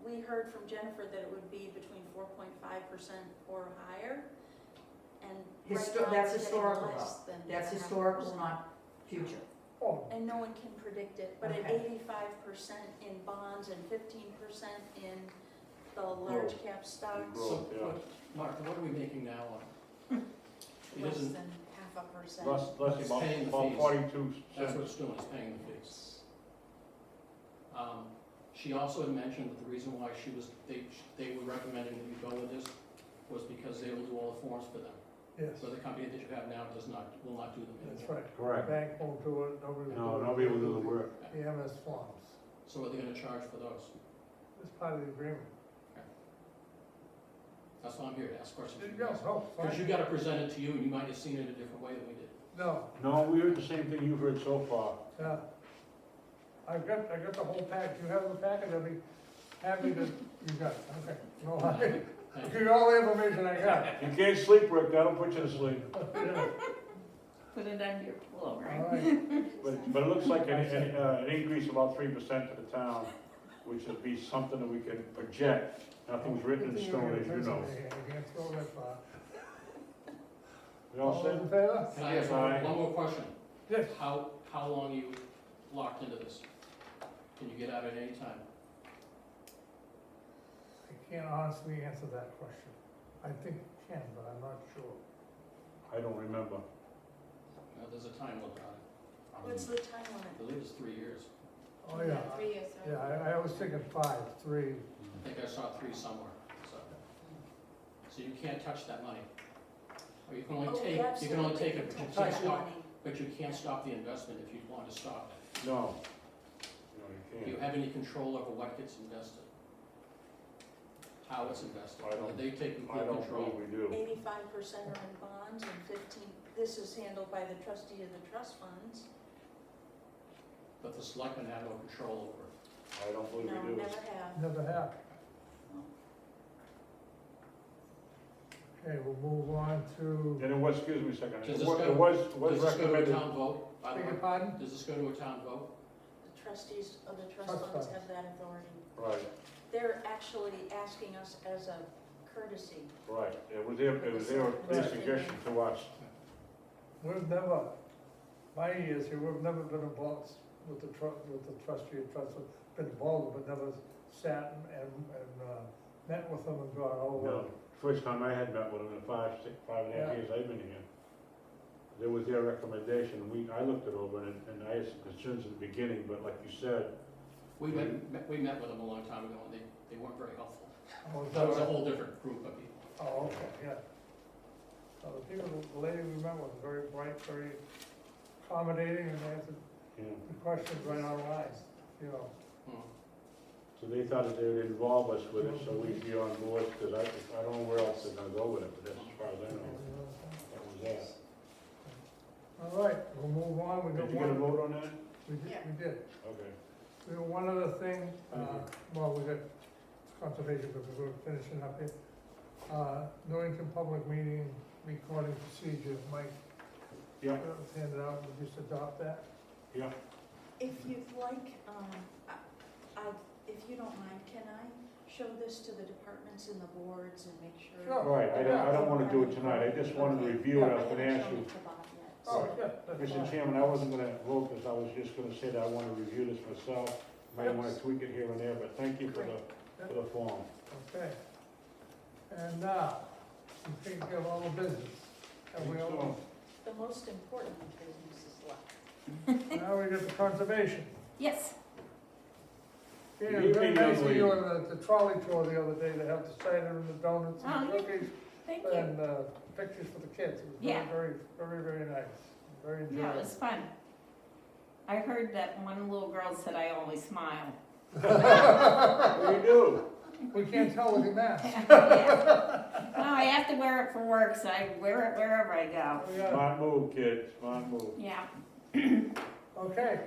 We heard from Jennifer that it would be between 4.5% or higher, and right now That's we're getting historical less though. than That's 0.5%. historical, not future. Oh, And no one can predict it, but at Okay. 85% in bonds and 15% in the large cap stocks, Growth. So, yeah. Mark, what are we making now on? It less isn't, than 0.5%. Less It's about, paying the about fees. 42 that's cents. what it's doing, it's paying the fees. She also had mentioned that the reason why they were recommending that you go with this was because they will do all the forms for them. yes, So the company that you have now will not do them that's anymore. right. Correct. Bank won't do it, nobody will do it. No, nobody will do the work. The MS forms, So what are they gonna charge for those? it's part of the agreement. That's why I'm here, to ask questions. There you go, no, Because you fine. gotta present it to you, and you might have seen it a different way than we did. No, No, we heard the same thing you've heard so far. yeah. I got the whole package, you have the package, I'll be happy to, you got it, okay. No, I Thank give you all the information I got. You can't sleep, Rick, that'll put you to sleep. Yeah, Put it under your pillow, all right. But it looks like an increase of about 3% to the town, which would be something that we can project. Nothing's written in stone, as you know. You can't throw that far. We all All set? those in favor? Can I ask Aye. one more question? Yes. How long are you locked into this? Can you get out at any time? I can't honestly answer that question. I think you can, but I'm not sure. I don't remember. There's a time limit on it. What's the time I limit? believe it's 3 years. Oh, yeah. 3 years. Yeah, I was thinking 5, 3. I think I saw 3 somewhere, so. So you can't touch that money. Or you can only Oh, we take, you can only absolutely take it, can but you touch can't that stop, money. but you can't stop the investment if you want to stop it. No. No, Do you you can't. have any control over what gets invested? How it's invested? I don't- They take I complete don't control. believe we do. 85% are in bonds and 15, this is handled by the trustee of the trust funds. But the selectmen have no control over it. I don't believe No, we do. never have. Never have. Okay, we'll move on to, And it was, excuse me a second, Does it this was, go- it was Does this go to a recommended. town vote, by the beg way? your pardon? Does this go to a town vote? The trustees of the trust Trust funds funds. have that authority. Right, They're actually asking us as a courtesy. right. It was their suggestion to us. We've never, my years here, we've never been involved with the trustee of trust, been involved, but never sat and met with them and gone over. No, first time I had met with them in 5 and a half Yeah. years I've been here. There was their recommendation, I looked it over and I had some concerns at the beginning, but like you said, We met with them a long time ago, and they weren't very helpful. Oh, is That was a right? whole different group of people. Oh, okay, yeah. The people, the lady we met was very bright, very accommodating, and answered you know, the questions right on line, you know. Hmm. so they thought that they would involve us with it, so we'd be on board, because I don't know where else they're gonna go with it, but that's as far as I know. That was that. All right, we'll move on, we got Did you get a one, vote on that? we did. Okay. We have one other thing, Mhm. well, we got conservation, but we're finishing up here. Newington Public Meeting Recording Procedure, Mike. Yeah. Hand it out, we'll just adopt that. Yeah. If you'd like, if you don't mind, can I show this to the departments and the boards and make sure? Sure. Right, I don't wanna do it tonight, I just wanted to review it, I was gonna I haven't ask shown you. it to Bob yet, Oh, so. yeah, that's fine. Mr. Chairman, I wasn't gonna vote this, I was just gonna say that I wanna review this myself. Might wanna tweak it here and there, but thank you for the form. Okay. And now, we take care of all the business. And we all, The most important business is left. now we get the conservation. Yes. Yeah, Good it was very evening, nice young of you lady. on the trolley tour the other day to have the cider and the donuts and Oh, the yeah. cookies Thank you. and pictures for the kids. It was Yeah. very, very, very nice, very Yeah, it enjoyable. was fun. I heard that one little girl said I always smile. What do you do? We can't tell with your mask. Yeah. Well, I have to wear it for work, so I wear it wherever I go. We got it. Smart move, kid, smart move. Yeah. Okay,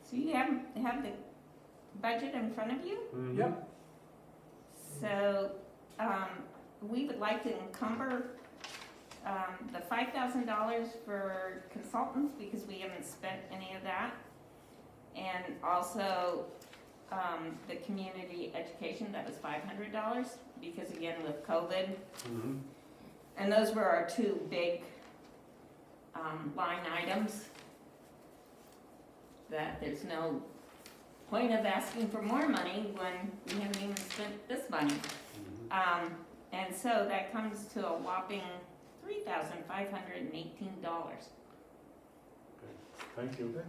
So you have the budget in front of you? Mhm. yep, So, we would like to encumber, the $5,000 for consultants because we haven't spent any of that. And also, the community education, that was $500 because again with COVID. Mhm. And those were our two big, line items. That there's no point of asking for more money when we haven't even spent this money. Mhm. And so that comes to a whopping $3,518. Thank you. good.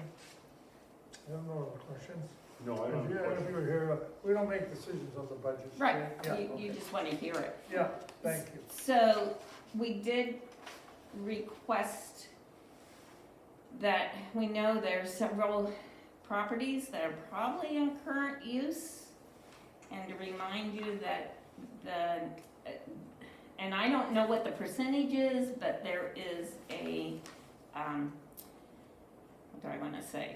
I don't know other questions. No, I don't If you have a question. were here, we don't make decisions on the budgets. Right, Yeah, you okay. just wanna hear it. Yeah, thank you. So, we did request that, we know there's several properties that are probably in current use. And to remind you that and I don't know what the percentage is, but there is a, what do I wanna say?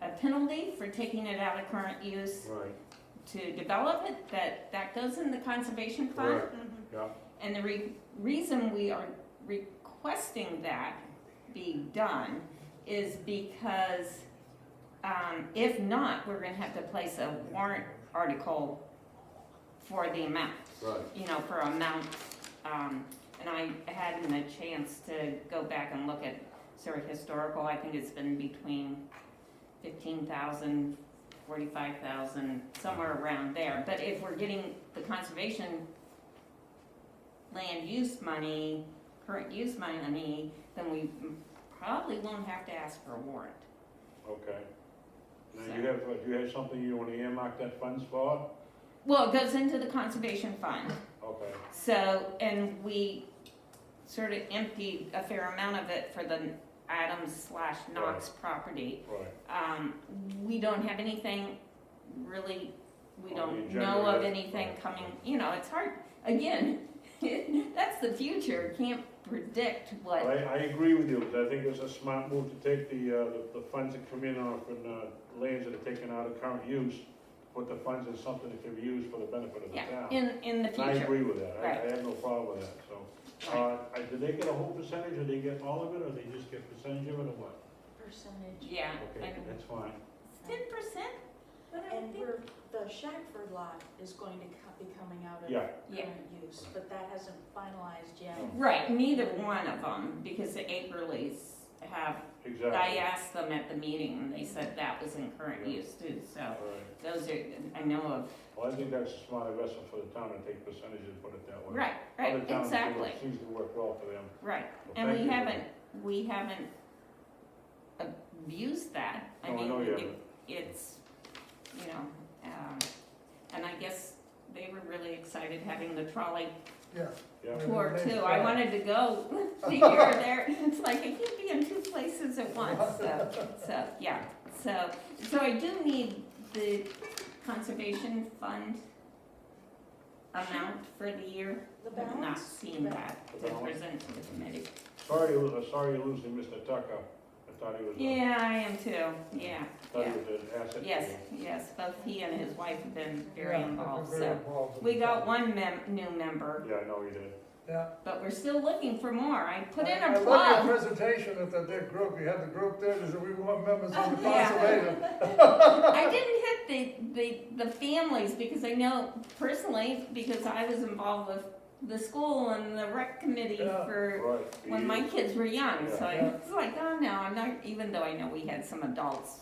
A penalty for taking it out of current use Right, to develop it, that goes in the conservation fund. Correct. yeah, And the reason we are requesting that be done is because, if not, we're gonna have to place a warrant article for the amount, right. for amount. And I hadn't a chance to go back and look at sort of historical, I think it's been between 15,000, 45,000, somewhere around there. But if we're getting the conservation land use money, current use money, then we probably won't have to ask for a warrant. Okay. Now, do you have something you want to earmark that funds for? Well, it goes into the conservation fund. Okay, So, and we sort of emptied a fair amount of it for the Adams/Knox property. right. We don't have anything really, we On don't the know agenda of yet? anything Right. coming, it's hard, again, that's the future, can't predict what. I agree with you, because I think it's a smart move to take the funds that come in off from lands that are taken out of current use, put the funds in something that can be used for the benefit of the Yeah, town. in the And I future. agree with that, Right. I have no problem with that, so. Do they get a whole percentage, or they get all of it, or they just get percentage of it, or what? Percentage. Yeah, Okay, that's fine. 10%? And the Shackford lot is going to be coming out of Yeah, Yeah. current use, but that hasn't finalized yet. Right, neither one of them, because the Acreleys have, exactly. I asked them at the meeting, and they said that was in current use too, so All right. those are, I know of, Well, I think that's a smart investment for the town to take percentages, put it that way. right, Other towns do it, exactly, Seems to work well for them. right. Well, And thank we you. haven't abused that. I No, I mean, know you haven't. it's, and I guess they were really excited having the trolley Yeah. Yeah, tour Nice too. I job. wanted to go to here or there. It's like I can't be in two places at once, so, yeah. So I do need the conservation fund amount for the year? The I've not balance? seen that to present to the committee. Sorry you're losing Mr. Tucker. I thought he was. Yeah, I am too, yeah, Thought yeah. he was an asset. to Yes, you. yes, both he and his wife have been very Yeah, they've been involved, very so. involved with We the got town. one new member, Yeah, I know he did. Yeah. but we're still looking for more. I put in I a love plug. your presentation at that group, you had the group there, there's we want members on the Yeah. conservation. I didn't hit the families because I know personally, because I was involved with the school and the rec committee Yeah. for Right. when my kids were young, so I Yeah. was like, oh no, I'm not, even though I know we had some adults,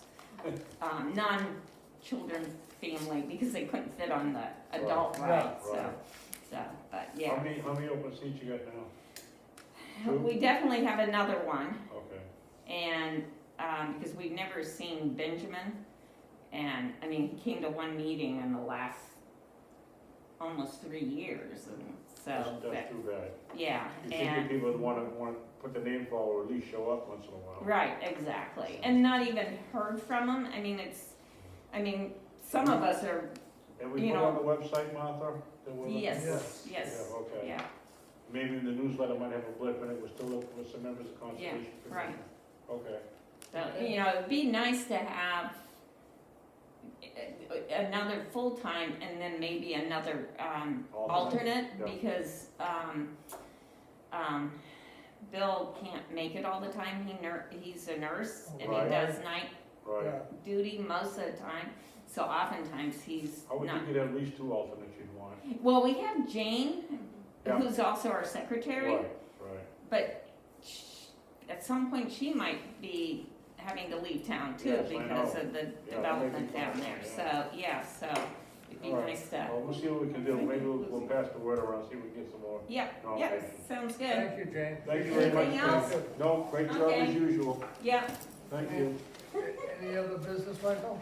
non-children family, because they couldn't fit on the adult Right. ride, Right. so, but How yeah. many open seats you got now? Two? We definitely have another one, Okay. and, because we've never seen Benjamin, and, I mean, he came to one meeting in the last almost 3 years, and so, That's too bad. yeah, You think and, people would wanna put the name forward, or at least show up once in a while. right, exactly, and not even heard from him, I mean, some of us are, And we You put know- on the website, Martha? that we're looking yes, for? yes, Yeah, okay. yeah, Maybe the newsletter might have a blip in it, we're still looking for some members of conservation. Yeah, right. Commission. Okay. so, you know, it'd be nice to have another full-time and then maybe another, alternate, Yeah. because, Bill can't make it all the time, he's a nurse, and he Right. does night Right. Yeah. duty most of the time, so oftentimes he's I would not. think you'd have at least two alternates you'd want. Well, we have Jane, Yeah. who's also our secretary, Right, right. but at some point she might be having to leave town too Yes, I because know. of the that may be development down fine, there, yeah. so, yeah, so it'd be All right. nice to, Well, we'll see what we can do, maybe we'll pass the word around, see if we can get some more yeah, nominations. sounds good, Thank you, Jane. Thank you very much. Anything else? Ken. No, great job Okay. as usual, yeah. thank you. Any other business, Michael?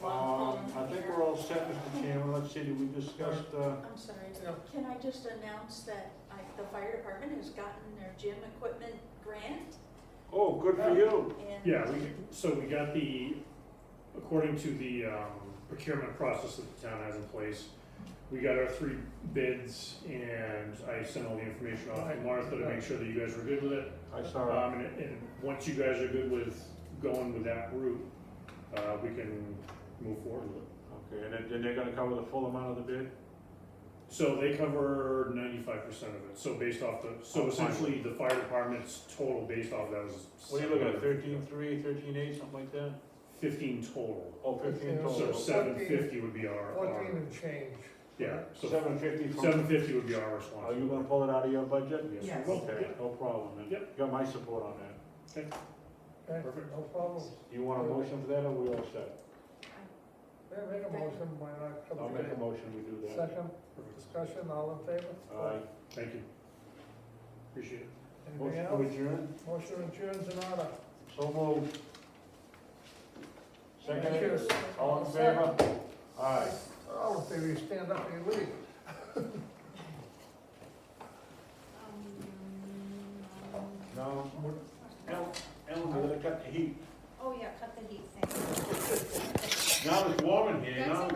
I think we're all set, Mr. Chairman, let's see, did we discuss, I'm sorry, Yeah. can I just announce that the fire department has gotten their gym equipment grant? oh, good for you. And Yeah, so we got according to the procurement process that the town has in place, we got our 3 bids, and I sent all the information off to Martha to make sure that you guys were good with it. I saw, And once you guys are good with going with that route, we can move forward with it. okay, and then they're gonna cover the full amount of the bid? So they cover 95% of it, so based off so Oh, fine. essentially the fire department's total based off that was. What are you looking at, 13.3, 13.8, something like that? 15 total. Oh, 15 Yeah, So total. 750 would be our, 14 and change. yeah, so 750 from, 750 would be our are you responsibility. gonna pull it out of your budget? Yes, we will. Okay, no problem, then. Yep. You got my support on that. Okay, Perfect. no problem. You want a motion for that, or we all set? Yeah, make a motion, why not? Come I'll make a together. motion, we do that. Second, discussion, all in favor? Aye. Thank you. Appreciate it. Anything Motion to else? adjourn, Motion adjourns in order. so moved. Thank Second, you. all in favor? Aye. Oh, if you stand up and you leave. No, Ellen, we gotta cut the heat. Oh, yeah, cut the heat, thank you. Now it's warm in here, now